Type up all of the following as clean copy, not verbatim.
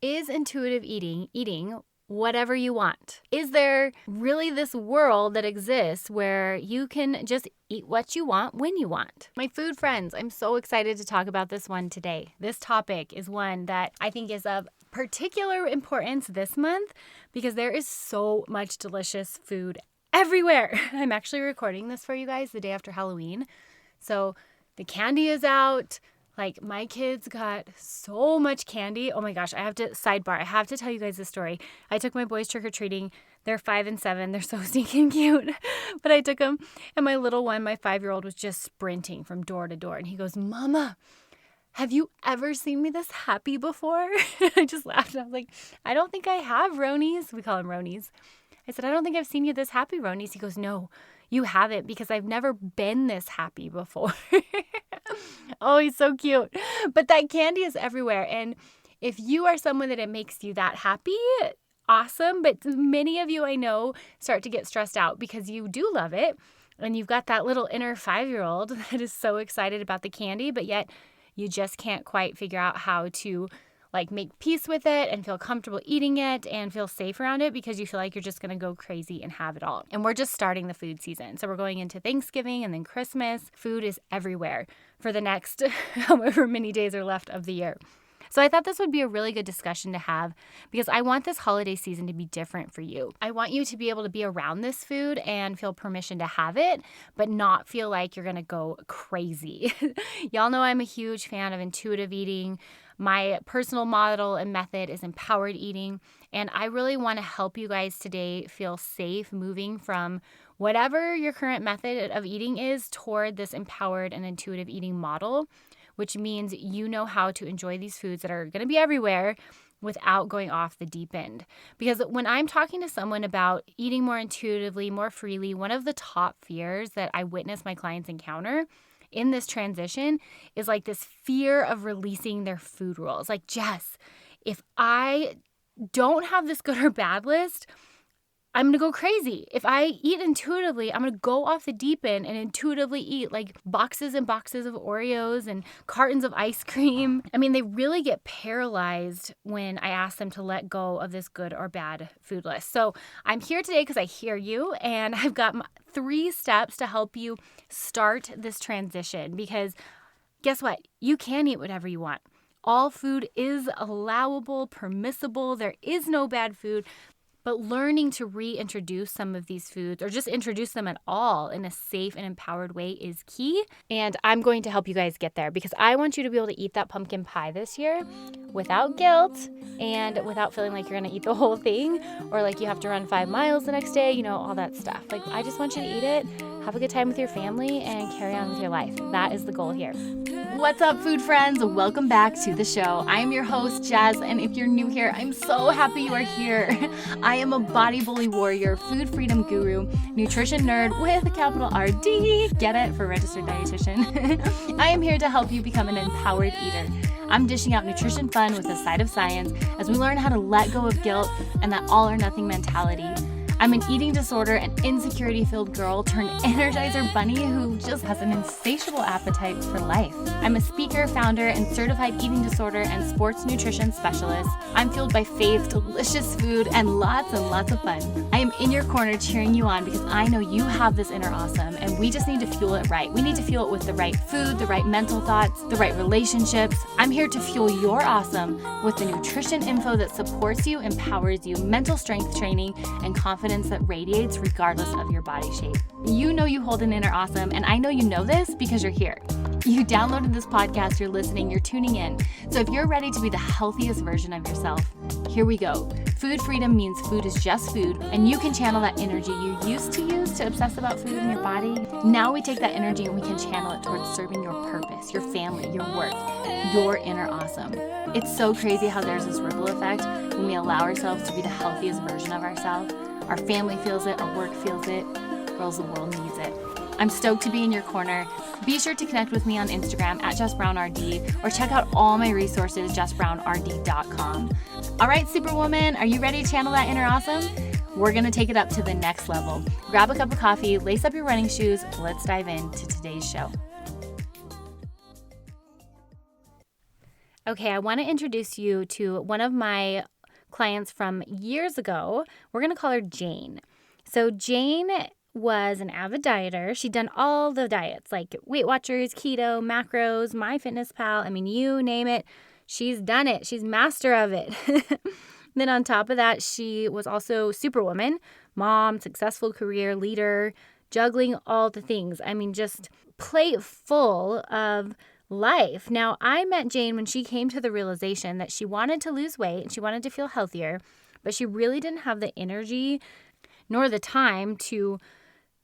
Is intuitive eating whatever you want? Is there really this world that exists where you can just eat what you want when you want? My food friends, I'm so excited to talk about this one today. This topic is one that I think is of particular importance this month because there is so much delicious food everywhere. I'm actually recording this for you guys the day after Halloween. So the candy is out. Like, my kids got so much candy. Oh my gosh, I have to tell you guys this story. I took my boys trick-or-treating. They're 5 and 7. They're so stinking cute. But I took them, and my little one, my 5-year-old, was just sprinting from door to door. And he goes, "Mama, have you ever seen me this happy before?" I just laughed. And I was like, "I don't think I have, Ronies." We call him Ronies. I said, "I don't think I've seen you this happy, Ronies." He goes, "No, you haven't, because I've never been this happy before." Oh, he's so cute. But that candy is everywhere. And if you are someone that it makes you that happy, awesome. But many of you I know start to get stressed out because you do love it. And you've got that little inner 5-year-old that is so excited about the candy, but yet you just can't quite figure out how to make peace with it and feel comfortable eating it and feel safe around it because you feel like you're just going to go crazy and have it all. And we're just starting the food season. So we're going into Thanksgiving and then Christmas. Food is everywhere for the next however many days are left of the year. So I thought this would be a really good discussion to have because I want this holiday season to be different for you. I want you to be able to be around this food and feel permission to have it, but not feel like you're going to go crazy. Y'all know I'm a huge fan of intuitive eating. My personal model and method is empowered eating, and I really want to help you guys today feel safe moving from whatever your current method of eating is toward this empowered and intuitive eating model, which means you know how to enjoy these foods that are going to be everywhere without going off the deep end. Because when I'm talking to someone about eating more intuitively, more freely, one of the top fears that I witness my clients encounter in this transition is this fear of releasing their food rules. Like, Jess, if I don't have this good or bad list, I'm going to go crazy. If I eat intuitively, I'm going to go off the deep end and intuitively eat boxes and boxes of Oreos and cartons of ice cream. I mean, they really get paralyzed when I ask them to let go of this good or bad food list. So I'm here today because I hear you, and I've got 3 steps to help you start this transition because guess what? You can eat whatever you want. All food is allowable, permissible. There is no bad food. But learning to reintroduce some of these foods or just introduce them at all in a safe and empowered way is key. And I'm going to help you guys get there because I want you to be able to eat that pumpkin pie this year without guilt and without feeling like you're going to eat the whole thing or you have to run 5 miles the next day, all that stuff. I just want you to eat it, have a good time with your family, and carry on with your life. That is the goal here. What's up, food friends? Welcome back to the show. I am your host, Jazz, and if you're new here, I'm so happy you are here. I am a body bully warrior, food freedom guru, nutrition nerd with a capital RD. Get it? For registered dietitian. I am here to help you become an empowered eater. I'm dishing out nutrition fun with a side of science as we learn how to let go of guilt and that all or nothing mentality. I'm an eating disorder and insecurity-filled girl turned energizer bunny who just has an insatiable appetite for life. I'm a speaker, founder, and certified eating disorder and sports nutrition specialist. I'm fueled by faith, delicious food, and lots of fun. I am in your corner cheering you on because I know you have this inner awesome, and we just need to fuel it right. We need to fuel it with the right food, the right mental thoughts, the right relationships. I'm here to fuel your awesome with the nutrition info that supports you, empowers you, mental strength training, and confidence that radiates regardless of your body shape. You know you hold an inner awesome, and I know you know this because you're here. You downloaded this podcast, you're listening, you're tuning in. So if you're ready to be the healthiest version of yourself, here we go. Food freedom means food is just food, and you can channel that energy you used to use to obsess about food in your body. Now we take that energy and we can channel it towards serving your purpose, your family, your work, your inner awesome. It's so crazy how there's this ripple effect when we allow ourselves to be the healthiest version of ourselves. Our family feels it, our work feels it, girls, the world needs it. I'm stoked to be in your corner. Be sure to connect with me on Instagram at JessBrownRD or check out all my resources, JessBrownRD.com. All right, superwoman, are you ready to channel that inner awesome? We're going to take it up to the next level. Grab a cup of coffee, lace up your running shoes. Let's dive into today's show. Okay, I want to introduce you to one of my clients from years ago. We're going to call her Jane. So Jane was an avid dieter. She'd done all the diets like Weight Watchers, keto, macros, myfitnesspal. I mean, you name it. She's done it. She's master of it. Then on top of that, she was also superwoman, mom, successful career leader, juggling all the things. I mean, just plate full of life. Now, I met Jane when she came to the realization that she wanted to lose weight and she wanted to feel healthier, but she really didn't have the energy nor the time to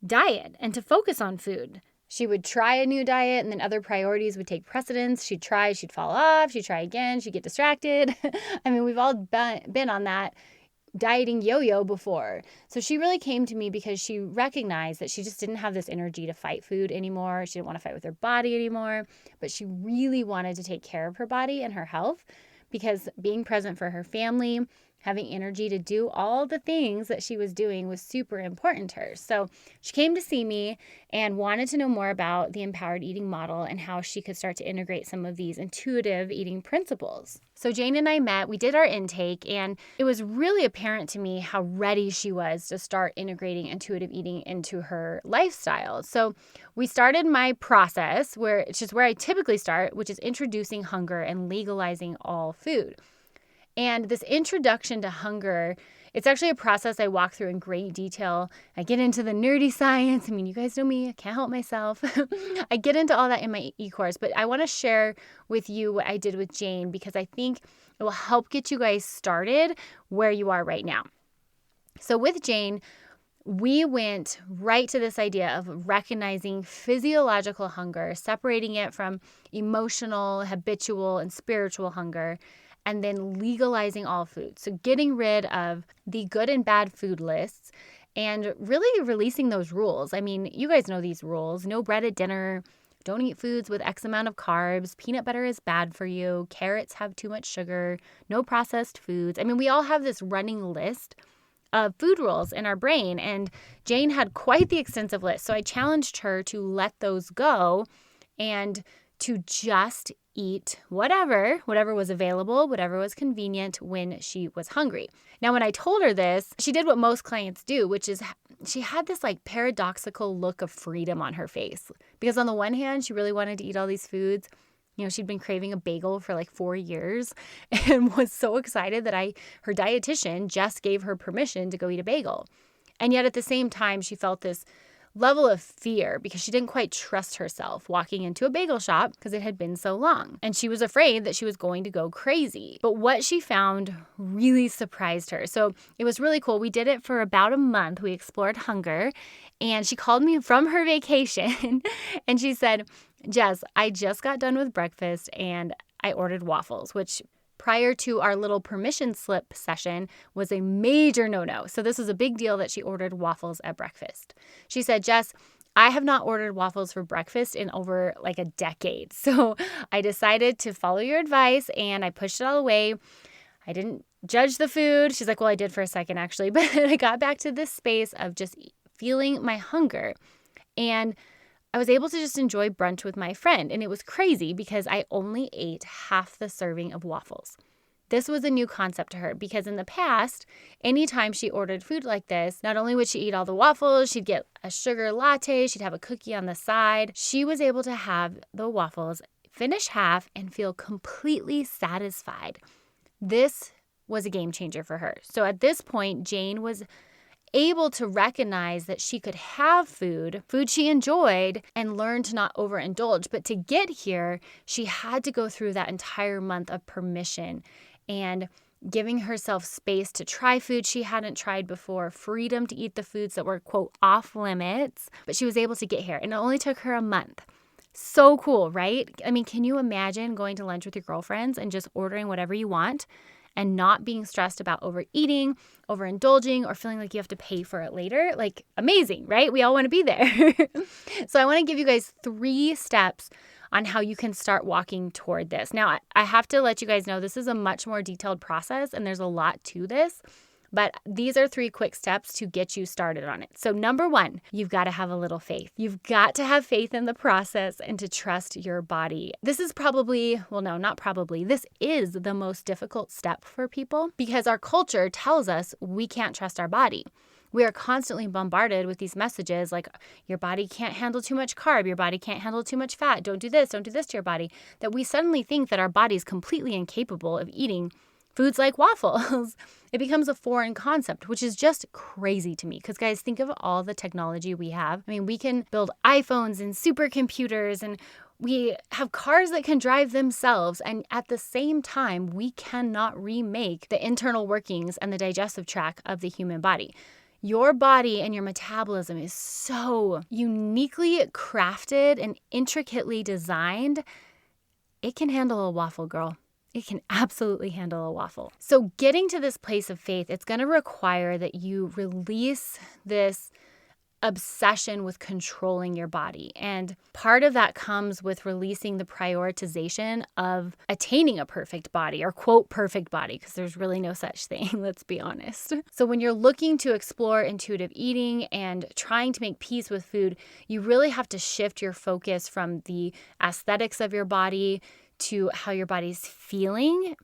diet and to focus on food. She would try a new diet and then other priorities would take precedence. She'd try, she'd fall off, she'd try again, she'd get distracted. I mean, we've all been on that dieting yo-yo before. So she really came to me because she recognized that she just didn't have this energy to fight food anymore. She didn't want to fight with her body anymore, but she really wanted to take care of her body and her health because being present for her family, having energy to do all the things that she was doing was super important to her. So she came to see me and wanted to know more about the empowered eating model and how she could start to integrate some of these intuitive eating principles. So Jane and I met, we did our intake, and it was really apparent to me how ready she was to start integrating intuitive eating into her lifestyle. So we started my process, which is where I typically start, which is introducing hunger and legalizing all food. And this introduction to hunger, it's actually a process I walk through in great detail. I get into the nerdy science. I mean, you guys know me. I can't help myself. I get into all that in my e-course, but I want to share with you what I did with Jane because I think it will help get you guys started where you are right now. So with Jane, we went right to this idea of recognizing physiological hunger, separating it from emotional, habitual, and spiritual hunger, and then legalizing all food. So getting rid of the good and bad food lists and really releasing those rules. I mean, you guys know these rules. No bread at dinner. Don't eat foods with X amount of carbs. Peanut butter is bad for you. Carrots have too much sugar. No processed foods. I mean, we all have this running list of food rules in our brain. And Jane had quite the extensive list. So I challenged her to let those go and to just eat whatever was available, whatever was convenient when she was hungry. Now, when I told her this, she did what most clients do, which is she had this like paradoxical look of freedom on her face. Because on the one hand, she really wanted to eat all these foods. You know, she'd been craving a bagel for like 4 years and was so excited that her dietitian just gave her permission to go eat a bagel. And yet at the same time, she felt this level of fear because she didn't quite trust herself walking into a bagel shop because it had been so long. And she was afraid that she was going to go crazy. But what she found really surprised her. So it was really cool. We did it for about a month. We explored hunger. And she called me from her vacation and she said, Jess, I just got done with breakfast and I ordered waffles, which prior to our little permission slip session was a major no-no. So this was a big deal that she ordered waffles at breakfast. She said, Jess, I have not ordered waffles for breakfast in over like a decade. So I decided to follow your advice and I pushed it all away. I didn't judge the food. She's like, well, I did for a second actually, but I got back to this space of just feeling my hunger. And I was able to just enjoy brunch with my friend. And it was crazy because I only ate half the serving of waffles. This was a new concept to her because in the past, anytime she ordered food like this, not only would she eat all the waffles, she'd get a sugar latte, she'd have a cookie on the side. She was able to have the waffles, finish half, and feel completely satisfied. This was a game changer for her. So at this point, Jane was able to recognize that she could have food she enjoyed, and learn to not overindulge. But to get here, she had to go through that entire month of permission and giving herself space to try food she hadn't tried before, freedom to eat the foods that were, quote, off limits. But she was able to get here, and it only took her a month. So cool, right? I mean, can you imagine going to lunch with your girlfriends and just ordering whatever you want and not being stressed about overeating, overindulging, or feeling like you have to pay for it later? Like, amazing, right? We all want to be there. So I want to give you guys 3 steps on how you can start walking toward this. Now, I have to let you guys know this is a much more detailed process and there's a lot to this, But these are 3 quick steps to get you started on it. So number 1, you've got to have a little faith. You've got to have faith in the process and to trust your body. This is probably, well, no, not probably. This is the most difficult step for people because our culture tells us we can't trust our body. We are constantly bombarded with these messages like your body can't handle too much carb, your body can't handle too much fat, don't do this to your body, that we suddenly think that our body is completely incapable of eating foods like waffles. It becomes a foreign concept, which is just crazy to me because, guys, think of all the technology we have. I mean, we can build iPhones and supercomputers and we have cars that can drive themselves, and at the same time, we cannot remake the internal workings and the digestive tract of the human body. Your body and your metabolism is so uniquely crafted and intricately designed. It can handle a waffle, girl. It can absolutely handle a waffle. So getting to this place of faith, it's going to require that you release this obsession with controlling your body. And part of that comes with releasing the prioritization of attaining a perfect body or quote perfect body, because there's really no such thing, let's be honest. So when you're looking to explore intuitive eating and trying to make peace with food, you really have to shift your focus from the aesthetics of your body to how your body's feeling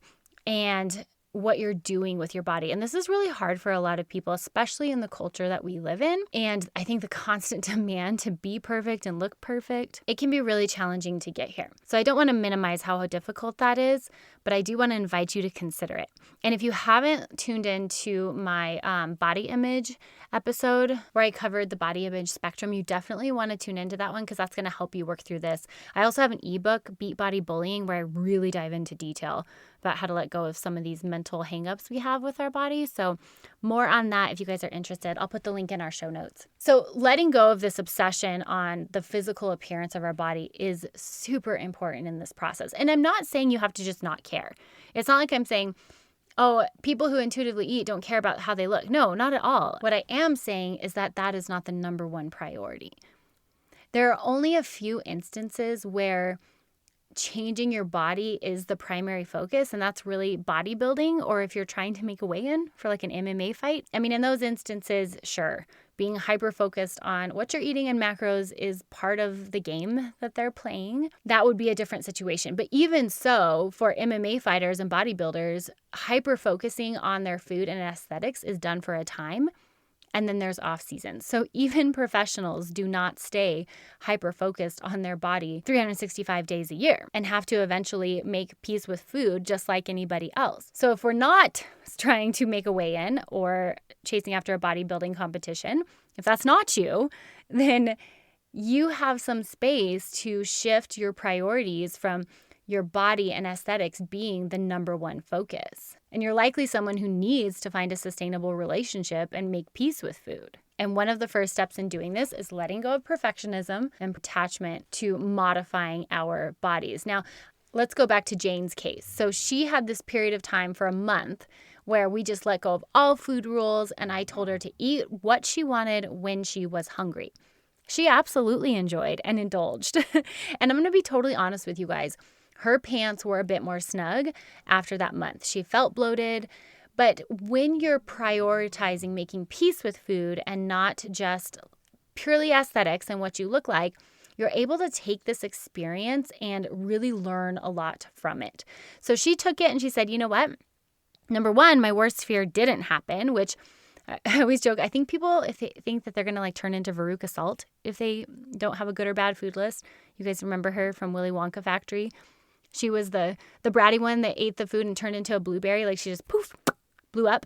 and what you're doing with your body. And this is really hard for a lot of people, especially in the culture that we live in. And I think the constant demand to be perfect and look perfect, it can be really challenging to get here. So I don't want to minimize how difficult that is, but I do want to invite you to consider it. And if you haven't tuned into my body image episode where I covered the body image spectrum, you definitely want to tune into that one because that's going to help you work through this. I also have an ebook, Beat Body Bullying, where I really dive into detail about how to let go of some of these mental hangups we have with our bodies. So more on that if you guys are interested. I'll put the link in our show notes. So letting go of this obsession on the physical appearance of our body is super important in this process. And I'm not saying you have to just not care. It's not like I'm saying, oh, people who intuitively eat don't care about how they look. No, not at all. What I am saying is that that is not the number one priority. There are only a few instances where changing your body is the primary focus, and that's really bodybuilding, or if you're trying to make a weigh-in for like an MMA fight. I mean, in those instances, sure, being hyper-focused on what you're eating and macros is part of the game that they're playing. That would be a different situation. But even so, for MMA fighters and bodybuilders, hyper-focusing on their food and aesthetics is done for a time. And then there's off season. So even professionals do not stay hyper-focused on their body 365 days a year and have to eventually make peace with food just like anybody else. So if we're not trying to make a weigh-in or chasing after a bodybuilding competition, if that's not you, then you have some space to shift your priorities from your body and aesthetics being the number one focus. And you're likely someone who needs to find a sustainable relationship and make peace with food. And one of the first steps in doing this is letting go of perfectionism and attachment to modifying our bodies. Now, let's go back to Jane's case. So she had this period of time for a month where we just let go of all food rules, and I told her to eat what she wanted when she was hungry. She absolutely enjoyed and indulged. And I'm going to be totally honest with you guys. Her pants were a bit more snug after that month. She felt bloated, but when you're prioritizing making peace with food and not just purely aesthetics and what you look like, you're able to take this experience and really learn a lot from it. So she took it and she said, you know what? Number one, my worst fear didn't happen, which I always joke. I think people, if they think that they're going to like turn into Veruca Salt if they don't have a good or bad food list. You guys remember her from Willy Wonka Factory? She was the bratty one that ate the food and turned into a blueberry. Like she just poof, blew up.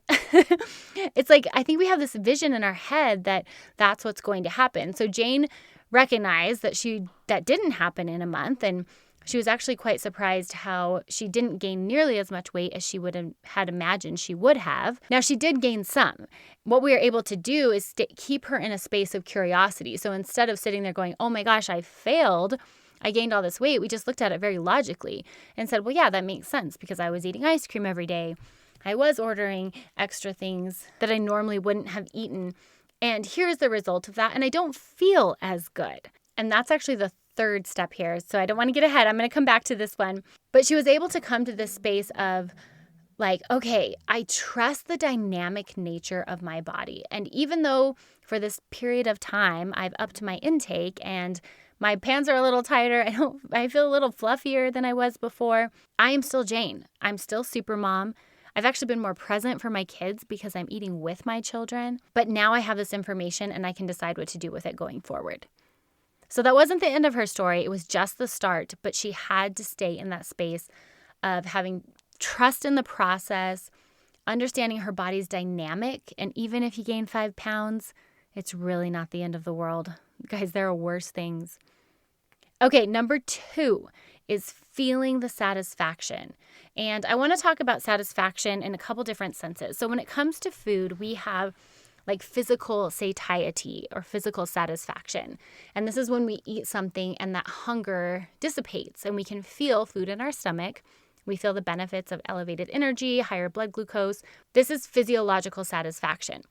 It's like, I think we have this vision in our head that that's what's going to happen. So Jane recognized that didn't happen in a month. And she was actually quite surprised how she didn't gain nearly as much weight as she would have had imagined she would have. Now, she did gain some. What we were able to do is keep her in a space of curiosity. So instead of sitting there going, oh my gosh, I failed, I gained all this weight, we just looked at it very logically and said, well, yeah, that makes sense because I was eating ice cream every day. I was ordering extra things that I normally wouldn't have eaten. And here's the result of that. And I don't feel as good. And that's actually the third step here. So I don't want to get ahead. I'm going to come back to this one. But she was able to come to this space of like, okay, I trust the dynamic nature of my body. And even though for this period of time, I've upped my intake and my pants are a little tighter, I feel a little fluffier than I was before, I am still Jane. I'm still super mom. I've actually been more present for my kids because I'm eating with my children. But now I have this information and I can decide what to do with it going forward. So that wasn't the end of her story. It was just the start, but she had to stay in that space of having trust in the process, understanding her body's dynamic. And even if you gain 5 pounds, it's really not the end of the world. Guys, there are worse things. Okay, number 2 is feeling the satisfaction. And I want to talk about satisfaction in a couple different senses. So when it comes to food, we have like physical satiety or physical satisfaction. And this is when we eat something and that hunger dissipates and we can feel food in our stomach. We feel the benefits of elevated energy, higher blood glucose. This is physiological satisfaction.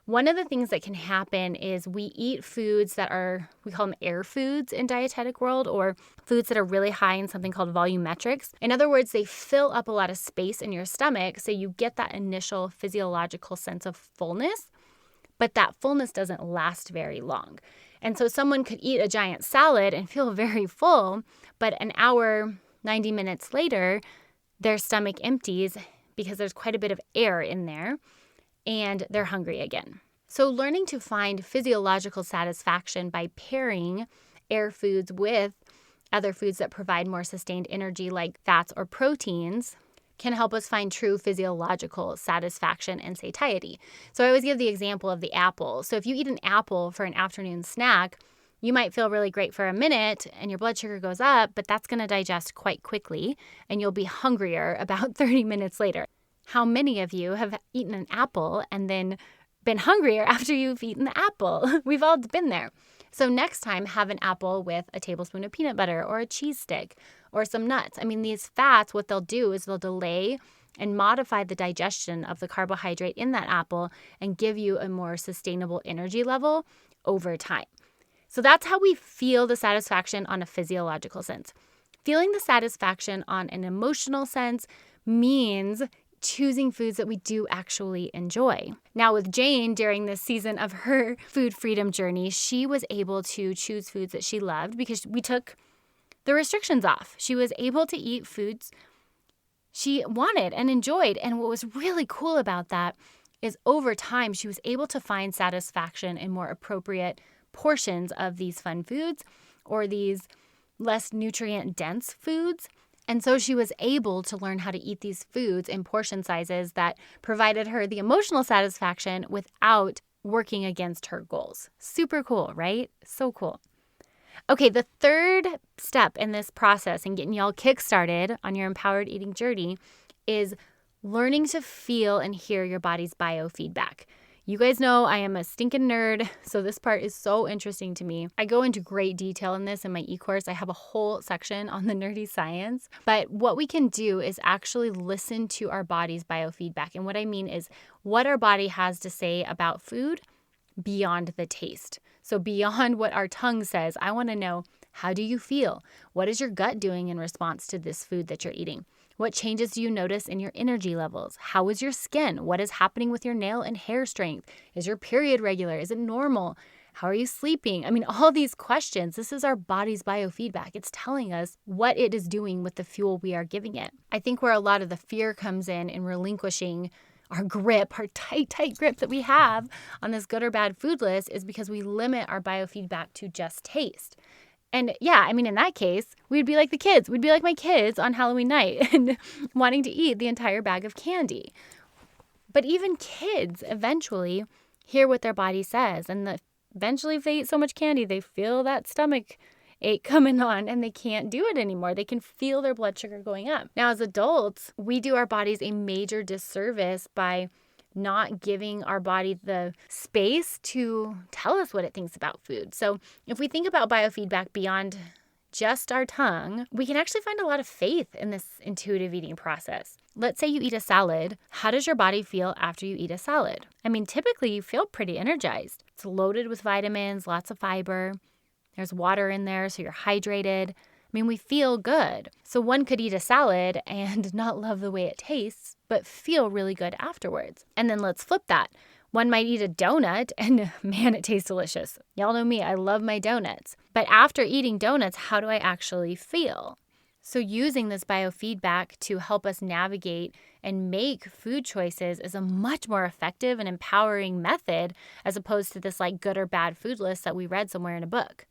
One of the things that can happen is we eat foods that are, we call them air foods in dietetic world, or foods that are really high in something called volumetrics. In other words, they fill up a lot of space in your stomach, so you get that initial physiological sense of fullness, but that fullness doesn't last very long. And so someone could eat a giant salad and feel very full, but an hour, 90 minutes later, their stomach empties because there's quite a bit of air in there, and they're hungry again. So learning to find physiological satisfaction by pairing air foods with other foods that provide more sustained energy like fats or proteins can help us find true physiological satisfaction and satiety. So I always give the example of the apple. So if you eat an apple for an afternoon snack, you might feel really great for a minute and your blood sugar goes up, but that's going to digest quite quickly and you'll be hungrier about 30 minutes later. How many of you have eaten an apple and then been hungrier after you've eaten the apple? We've all been there. So next time, have an apple with a tablespoon of peanut butter or a cheese stick or some nuts. I mean, these fats, what they'll do is they'll delay and modify the digestion of the carbohydrate in that apple and give you a more sustainable energy level over time. So that's how we feel the satisfaction on a physiological sense. Feeling the satisfaction on an emotional sense means choosing foods that we do actually enjoy. Now with Jane, during this season of her food freedom journey, she was able to choose foods that she loved because we took the restrictions off. She was able to eat foods she wanted and enjoyed. And what was really cool about that is over time, she was able to find satisfaction in more appropriate portions of these fun foods or these less nutrient dense foods. And so she was able to learn how to eat these foods in portion sizes that provided her the emotional satisfaction without working against her goals. Super cool, right? So cool. Okay, the third step in this process and getting y'all kickstarted on your empowered eating journey is learning to feel and hear your body's biofeedback. You guys know I am a stinking nerd, so this part is so interesting to me. I go into great detail in this in my e-course. I have a whole section on the nerdy science. But what we can do is actually listen to our body's biofeedback. And what I mean is what our body has to say about food beyond the taste. So beyond what our tongue says, I want to know, how do you feel? What is your gut doing in response to this food that you're eating? What changes do you notice in your energy levels? How is your skin? What is happening with your nail and hair strength? Is your period regular? Is it normal? How are you sleeping? I mean, all these questions, this is our body's biofeedback. It's telling us what it is doing with the fuel we are giving it. I think where a lot of the fear comes in relinquishing our grip, our tight grip that we have on this good or bad food list is because we limit our biofeedback to just taste. And yeah, I mean, in that case, we'd be like the kids. We'd be like my kids on Halloween night and wanting to eat the entire bag of candy. But even kids eventually hear what their body says. And eventually, if they eat so much candy, they feel that stomach ache coming on and they can't do it anymore. They can feel their blood sugar going up. Now, as adults, we do our bodies a major disservice by not giving our body the space to tell us what it thinks about food. So if we think about biofeedback beyond just our tongue, we can actually find a lot of faith in this intuitive eating process. Let's say you eat a salad. How does your body feel after you eat a salad? I mean, typically you feel pretty energized. It's loaded with vitamins, lots of fiber. There's water in there, so you're hydrated. mean, we feel good. So one could eat a salad and not love the way it tastes, but feel really good afterwards. And then let's flip that. One might eat a donut and man, it tastes delicious. Y'all know me, I love my donuts. But after eating donuts, how do I actually feel? So using this biofeedback to help us navigate and make food choices is a much more effective and empowering method as opposed to this like good or bad food list that we read somewhere in a book.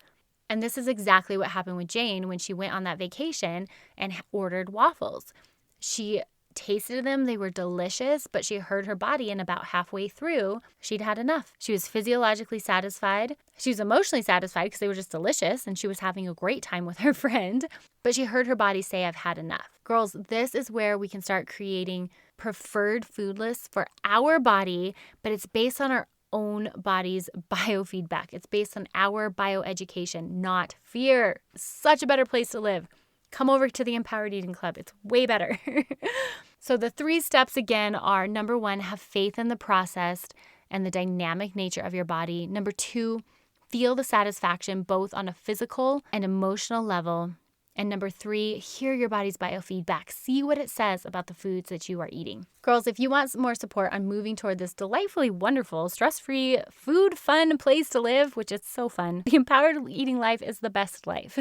And this is exactly what happened with Jane when she went on that vacation and ordered waffles. She tasted them, they were delicious, but she heard her body, and about halfway through, she'd had enough. She was physiologically satisfied. She was emotionally satisfied because they were just delicious and she was having a great time with her friend, but she heard her body say, I've had enough. Girls, this is where we can start creating preferred food lists for our body, but it's based on our own body's biofeedback. It's based on our bioeducation, not fear. Such a better place to live. Come over to the Empowered Eating Club. It's way better. So the 3 steps again are, number 1, have faith in the process and the dynamic nature of your body. Number 2, feel the satisfaction both on a physical and emotional level. And number 3, hear your body's biofeedback. See what it says about the foods that you are eating. Girls, if you want some more support on moving toward this delightfully wonderful, stress-free, food fun place to live, which is so fun, the empowered eating life is the best life.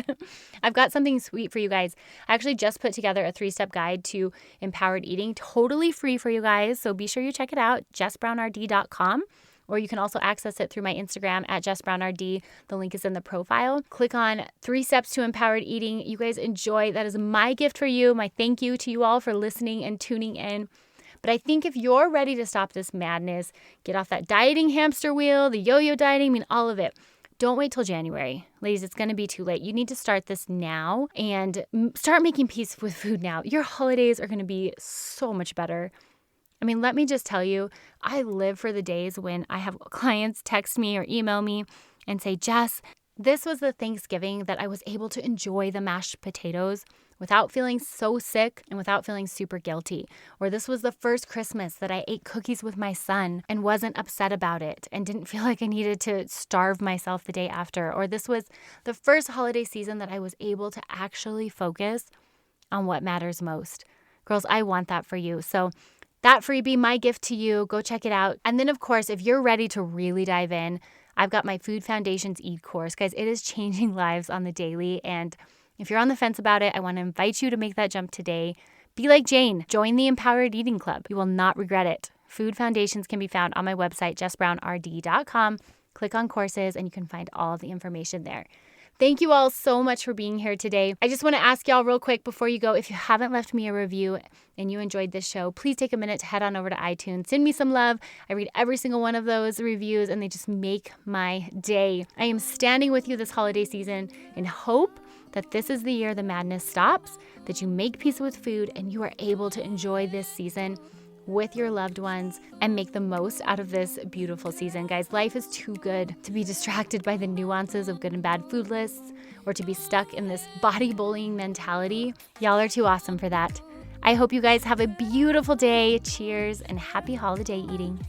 I've got something sweet for you guys. I actually just put together a 3-step guide to empowered eating, totally free for you guys. So be sure you check it out, jessbrownrd.com. Or you can also access it through my Instagram at jessbrownrd. The link is in the profile. Click on 3 steps to empowered eating. You guys enjoy. That is my gift for you. My thank you to you all for listening and tuning in. But I think if you're ready to stop this madness, get off that dieting hamster wheel, the yo-yo dieting, I mean, all of it. Don't wait till January. Ladies, it's going to be too late. You need to start this now and start making peace with food now. Your holidays are going to be so much better. I mean, let me just tell you, I live for the days when I have clients text me or email me and say, Jess, this was the Thanksgiving that I was able to enjoy the mashed potatoes without feeling so sick and without feeling super guilty. Or this was the first Christmas that I ate cookies with my son and wasn't upset about it and didn't feel like I needed to starve myself the day after. Or this was the first holiday season that I was able to actually focus on what matters most. Girls, I want that for you. So that freebie, my gift to you, go check it out. And then, of course, if you're ready to really dive in, I've got my Food Foundations Eat course. Guys, it is changing lives on the daily. And if you're on the fence about it, I want to invite you to make that jump today. Be like Jane. Join the Empowered Eating Club. You will not regret it. Food Foundations can be found on my website, jessbrownrd.com. Click on courses, and you can find all the information there. Thank you all so much for being here today. I just want to ask y'all real quick before you go, if you haven't left me a review and you enjoyed this show, please take a minute to head on over to iTunes. Send me some love. I read every single one of those reviews and they just make my day. I am standing with you this holiday season in hope that this is the year the madness stops, that you make peace with food and you are able to enjoy this season with your loved ones and make the most out of this beautiful season. Guys, life is too good to be distracted by the nuances of good and bad food lists or to be stuck in this body bullying mentality. Y'all are too awesome for that. I hope you guys have a beautiful day. Cheers and happy holiday eating.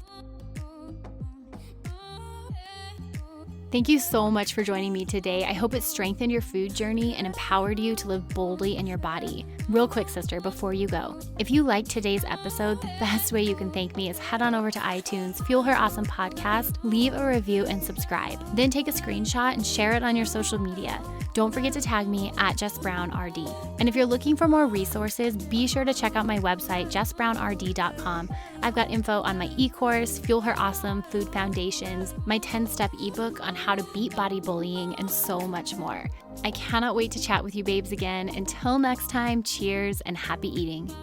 Thank you so much for joining me today. I hope it strengthened your food journey and empowered you to live boldly in your body. Real quick, sister, before you go, if you liked today's episode, the best way you can thank me is head on over to iTunes, Fuel Her Awesome Podcast, leave a review and subscribe. Then take a screenshot and share it on your social media. Don't forget to tag me at jessbrownrd. And if you're looking for more resources, be sure to check out my website, jessbrownrd.com. I've got info on my e-course, Fuel Her Awesome, Food Foundations, my 10-step ebook on how to beat body bullying, and so much more. I cannot wait to chat with you babes again. Until next time, cheers and happy eating.